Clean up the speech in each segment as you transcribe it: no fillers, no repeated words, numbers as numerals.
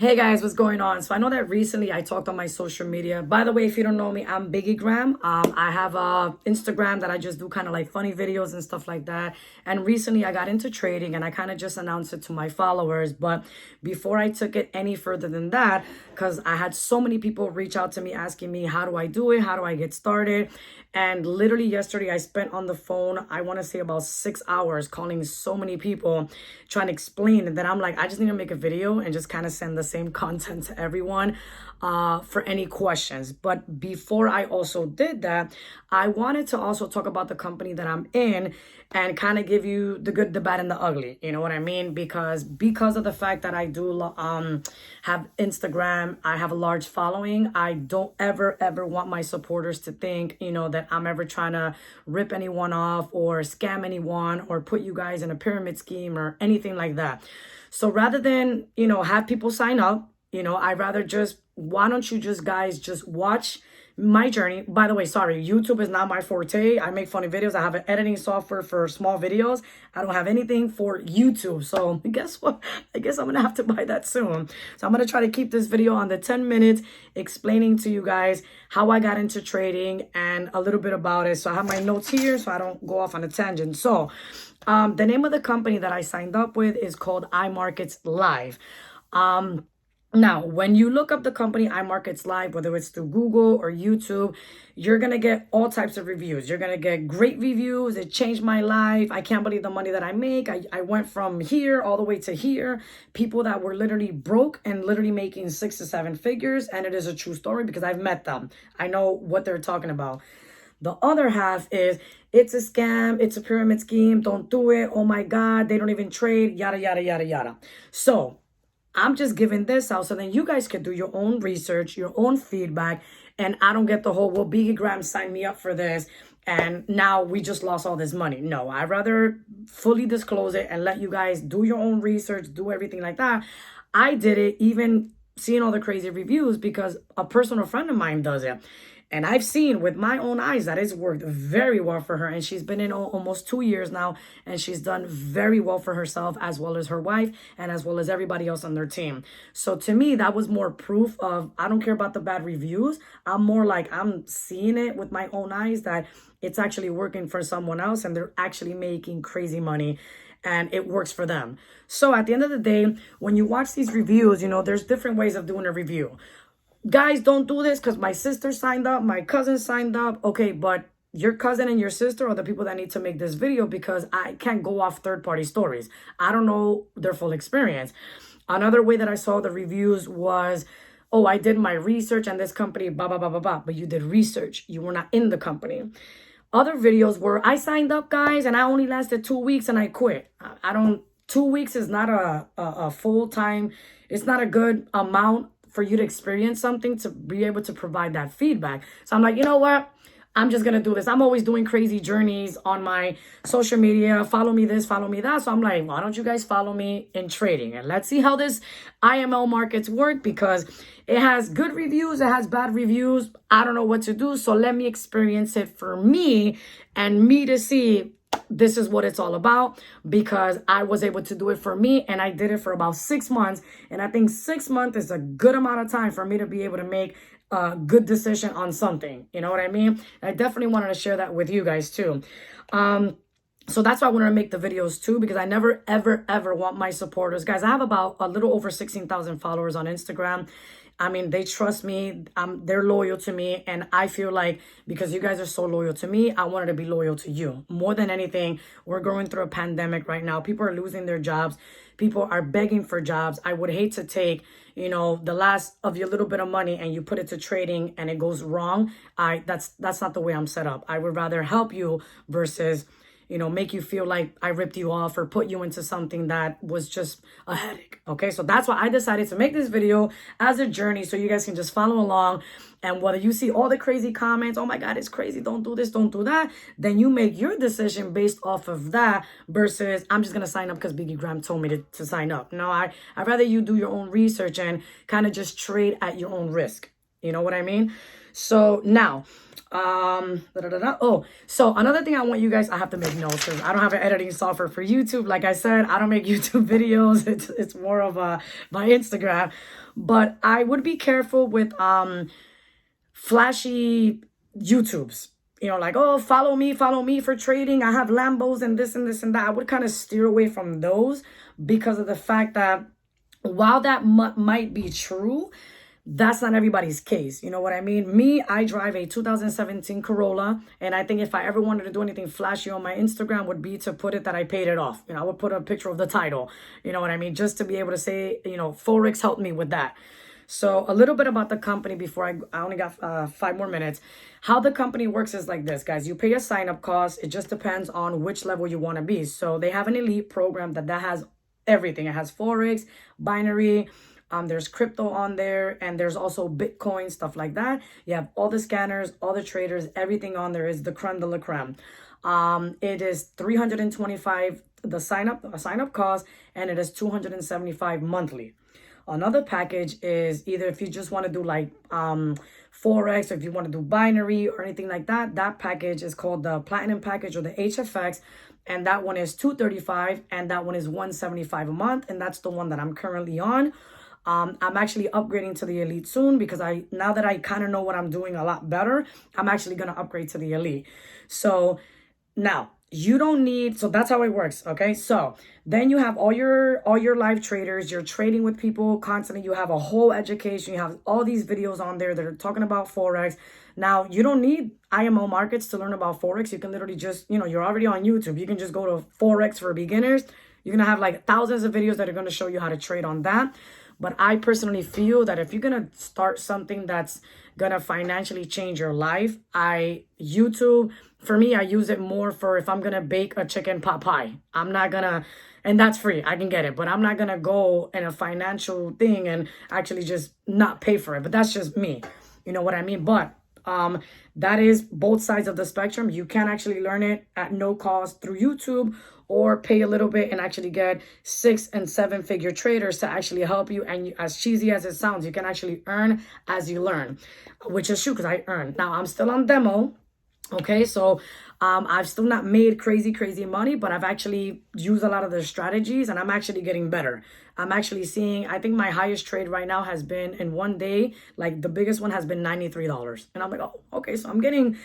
Hey guys, what's going on? So I know that recently I talked on my social media. By the way, if you don't know me, I'm Biggy. I have a Instagram that I just do kind of like funny videos and stuff like that. And recently I got into trading and I kind of just announced it to my followers. But before I took it any further than that, because I had so many people reach out to me asking me, how do I do it? How do I get started? And literally yesterday I spent on the phone, I want to say about 6 hours calling so many people trying to explain. And then I'm like, I just need to make a video and just kind of send the same content to everyone for any questions. But before I also did that, I wanted to also talk about the company that I'm in and kind of give you the good, the bad, and the ugly. You know what I mean? Because of the fact that I do have Instagram, I have a large following. I don't ever want my supporters to think, that I'm ever trying to rip anyone off or scam anyone or put you guys in a pyramid scheme or anything like that. So rather than, have people sign up, I'd rather just, why don't you just guys just watch my journey. By the way, sorry, YouTube is not my forte. I make funny videos. I have an editing software for small videos. I don't have anything for YouTube. So guess what? I guess I'm going to have to buy that soon. So I'm going to try to keep this video under 10 minutes explaining to you guys how I got into trading and a little bit about it. So I have my notes here so I don't go off on a tangent. So the name of the company that I signed up with is called iMarkets Live. Now, when you look up the company iMarkets Live, whether it's through Google or YouTube, you're going to get all types of reviews. You're going to get great reviews. It changed my life. I can't believe the money that I make. I went from here all the way to here. People that were literally broke and literally making 6 to 7 figures. And it is a true story because I've met them. I know what they're talking about. The other half is it's a scam. It's a pyramid scheme. Don't do it. Oh my God. They don't even trade. Yada, yada, yada, yada. So I'm just giving this out so then you guys can do your own research, your own feedback, and I don't get the whole, well, Biggy Graham signed me up for this, and now we just lost all this money. No, I'd rather fully disclose it and let you guys do your own research, do everything like that. I did it even seeing all the crazy reviews because a personal friend of mine does it. And I've seen with my own eyes that it's worked very well for her. And she's been in almost 2 years now. And she's done very well for herself as well as her wife and as well as everybody else on their team. So to me, that was more proof of, I don't care about the bad reviews. I'm more like, I'm seeing it with my own eyes that it's actually working for someone else and they're actually making crazy money. And it works for them. So at the end of the day, when you watch these reviews, there's different ways of doing a review. Guys, don't do this because my sister signed up, my cousin signed up. Okay, but your cousin and your sister are the people that need to make this video because I can't go off third-party stories. I don't know their full experience. Another way that I saw the reviews was, oh, I did my research and this company, blah, blah, blah, blah, blah. But you did research. You were not in the company. Other videos were, I signed up, guys, and I only lasted 2 weeks and I quit. 2 weeks is not a full-time, it's not a good amount for you to experience something to be able to provide that feedback. So I'm like, you know what? I'm just going to do this. I'm always doing crazy journeys on my social media. Follow me this, follow me that. So I'm like, why don't you guys follow me in trading? And let's see how this IML markets work because it has good reviews. It has bad reviews. I don't know what to do. So let me experience it for me and me to see this is what it's all about because I was able to do it for me and I did it for about 6 months. And I think 6 months is a good amount of time for me to be able to make a good decision on something. You know what I mean? I definitely wanted to share that with you guys too. So that's why I wanted to make the videos too, because I never, ever want my supporters. Guys, I have about a little over 16,000 followers on Instagram. I mean, they trust me. They're loyal to me. And I feel like because you guys are so loyal to me, I wanted to be loyal to you. More than anything, we're going through a pandemic right now. People are losing their jobs. People are begging for jobs. I would hate to take, the last of your little bit of money and you put it to trading and it goes wrong. That's not the way I'm set up. I would rather help you versus make you feel like I ripped you off or put you into something that was just a headache. Okay, so that's why I decided to make this video as a journey so you guys can just follow along. And whether you see all the crazy comments, oh my God, it's crazy, don't do this, don't do that, then you make your decision based off of that versus I'm just going to sign up because Biggy Graham told me to sign up. No, I'd rather you do your own research and kind of just trade at your own risk. You know what I mean? So now, oh, so another thing I want you guys, I have to make notes because I don't have an editing software for YouTube. Like I said, I don't make YouTube videos. It's more of my Instagram. But I would be careful with flashy YouTubes. You know, like, oh, follow me for trading. I have Lambos and this and this and that. I would kind of steer away from those because of the fact that while that might be true, that's not everybody's case. You know what I mean? Me, I drive a 2017 Corolla, and I think if I ever wanted to do anything flashy on my Instagram would be to put it that I paid it off. You know, I would put a picture of the title. You know what I mean? Just to be able to say, you know, forex helped me with that. So a little bit about the company before I only got 5 more minutes. How the company works is like this, guys. You pay a sign-up cost. It just depends on which level you want to be. So they have an elite program that has everything. It has forex, binary, there's crypto on there, and there's also Bitcoin, stuff like that. You have all the scanners, all the traders, everything on there is the creme de la creme. It is $325 the sign up cost, and it is $275 monthly. Another package is either if you just want to do like forex, or if you want to do binary or anything like that, that package is called the platinum package or the HFX, and that one is $235, and that one is $175 a month, and that's the one that I'm currently on. I'm actually upgrading to the elite soon because now that I kind of know what I'm doing a lot better, I'm actually going to upgrade to the elite. So now you don't need, so that's how it works. Okay. So then you have all your live traders, you're trading with people constantly. You have a whole education. You have all these videos on there that are talking about forex. Now you don't need iMarkets to learn about forex. You can literally just, you know, you're already on YouTube. You can just go to forex for beginners. You're going to have like thousands of videos that are going to show you how to trade on that. But I personally feel that if you're going to start something that's going to financially change your life, YouTube, for me, I use it more for if I'm going to bake a chicken pot pie. I'm not going to, and that's free. I can get it. But I'm not going to go in a financial thing and actually just not pay for it. But that's just me. You know what I mean? But that is both sides of the spectrum. You can actually learn it at no cost through YouTube, or pay a little bit and actually get 6- and 7-figure traders to actually help you. And as cheesy as it sounds, you can actually earn as you learn, which is true because I earn. Now I'm still on demo. Okay, so I've still not made crazy money, but I've actually used a lot of the strategies and I'm actually getting better. I'm actually seeing, I think my highest trade right now has been in one day, like the biggest one has been $93. And I'm like, oh, okay, so I'm getting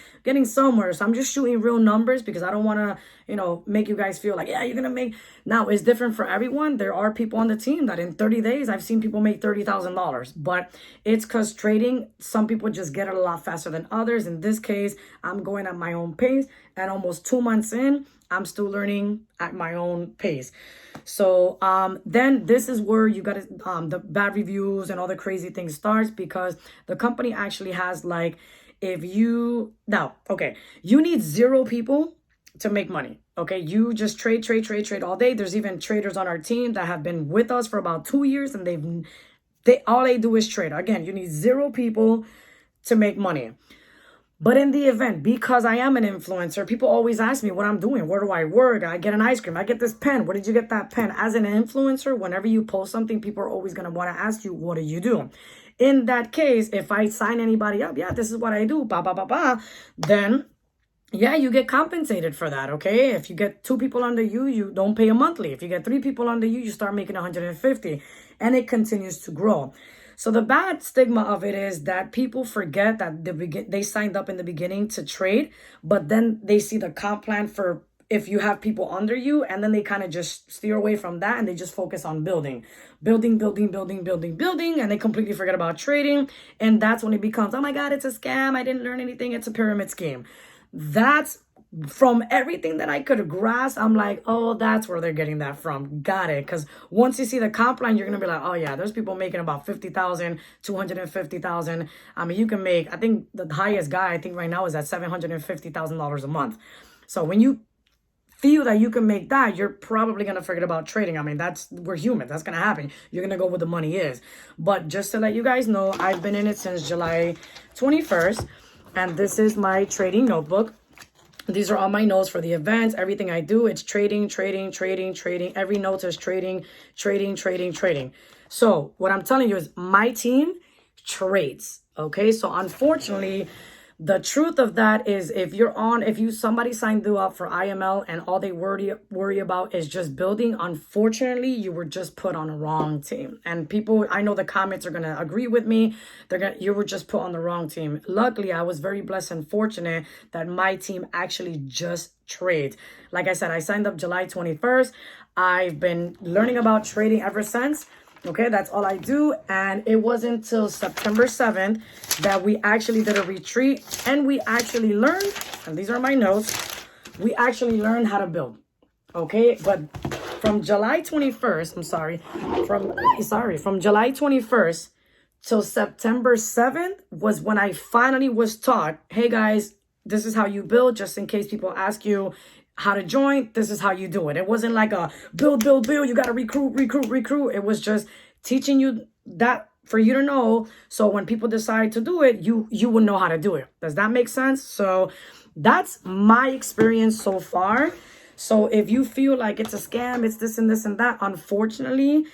somewhere. So I'm just shooting real numbers because I don't want to, you know, make you guys feel like, yeah, you're going to make. Now, it's different for everyone. There are people on the team that in 30 days, I've seen people make $30,000. But it's because trading, some people just get it a lot faster than others. In this case, I'm going at my own pace. And almost 2 months in, I'm still learning at my own pace. So then this is where you got to, the bad reviews and all the crazy things starts, because the company actually has like, if you, now, okay, you need 0 people to make money. Okay, you just trade all day. There's even traders on our team that have been with us for about 2 years, and all they do is trade. Again, you need 0 people to make money. But in the event, because I am an influencer, people always ask me what I'm doing. Where do I work? I get an ice cream. I get this pen. Where did you get that pen? As an influencer, whenever you post something, people are always going to want to ask you, what do you do? In that case, if I sign anybody up, yeah, this is what I do, then yeah, you get compensated for that, okay? If you get 2 people under you, you don't pay a monthly. If you get 3 people under you, you start making 150, and it continues to grow. So the bad stigma of it is that people forget that they signed up in the beginning to trade, but then they see the comp plan for if you have people under you, and then they kind of just steer away from that and they just focus on building, and they completely forget about trading. And that's when it becomes, oh my God, it's a scam. I didn't learn anything. It's a pyramid scheme. That's from everything that I could grasp. I'm like, oh, that's where they're getting that from. Got it. Because once you see the comp line, you're going to be like, oh yeah, there's people making about 50,000, 250,000. I mean, you can make, I think the highest guy I think right now is at $750,000 a month. So when you feel that you can make that, you're probably going to forget about trading. I mean, we're human. That's going to happen. You're going to go where the money is. But just to let you guys know, I've been in it since July 21st. And this is my trading notebook. These are all my notes for the events. Everything I do, it's trading. Every note is trading. So what I'm telling you is my team trades. Okay, so unfortunately, the truth of that is somebody signed you up for IML and all they worry about is just building, unfortunately, you were just put on a wrong team. And people, I know the comments are gonna agree with me. You were just put on the wrong team. Luckily, I was very blessed and fortunate that my team actually just trades. Like I said, I signed up July 21st. I've been learning about trading ever since. Okay, that's all I do. And it wasn't until September 7th that we actually did a retreat and we actually learned, and these are my notes, we actually learned how to build. Okay, but from July 21st, from July 21st till September 7th was when I finally was taught, hey guys, this is how you build, just in case people ask you how to join, this is how you do it. It wasn't like a build, you got to recruit. It was just teaching you that for you to know. So when people decide to do it, you will know how to do it. Does that make sense? So that's my experience so far. So if you feel like it's a scam, it's this and this and that, unfortunately,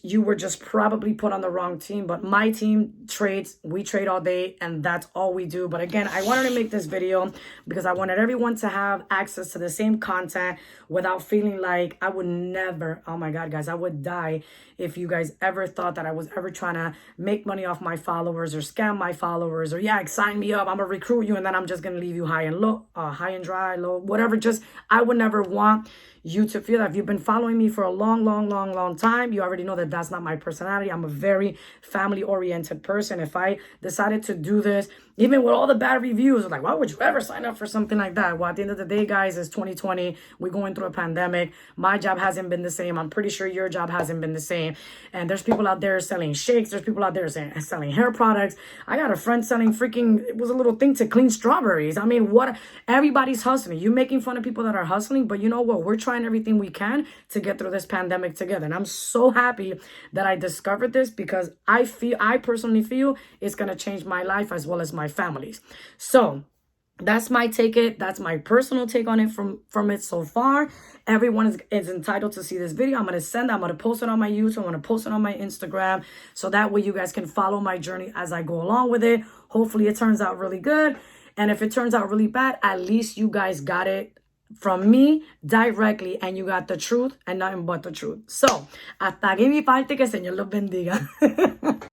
you were just probably put on the wrong team. But my team trades, we trade all day, and that's all we do. But again, I wanted to make this video because I wanted everyone to have access to the same content without feeling like I would never, oh my God, guys, I would die if you guys ever thought that I was ever trying to make money off my followers or scam my followers or sign me up, I'm gonna recruit you and then I'm just gonna leave you high and low, high and dry, low, whatever. Just, I would never want you to feel that. If you've been following me for a long time, you already know that that's not my personality. I'm a very family oriented person. If I decided to do this, even with all the bad reviews, like, why would you ever sign up for something like that? Well, at the end of the day, guys, it's 2020. We're going through a pandemic. My job hasn't been the same. I'm pretty sure your job hasn't been the same. And there's people out there selling shakes. There's people out there selling hair products. I got a friend selling it was a little thing to clean strawberries. I mean, everybody's hustling. You're making fun of people that are hustling, but you know what? We're trying everything we can to get through this pandemic together. And I'm so happy that I discovered this because I personally feel it's going to change my life as well as my family's. So that's my that's my personal take on it from it so far. Everyone is entitled to see this video. I'm going to post it on my YouTube. I'm going to post it on my Instagram. So that way you guys can follow my journey as I go along with it. Hopefully it turns out really good. And if it turns out really bad, at least you guys got it from me directly and you got the truth and nothing but the truth. So, hasta aquí mi parte, que el Señor los bendiga.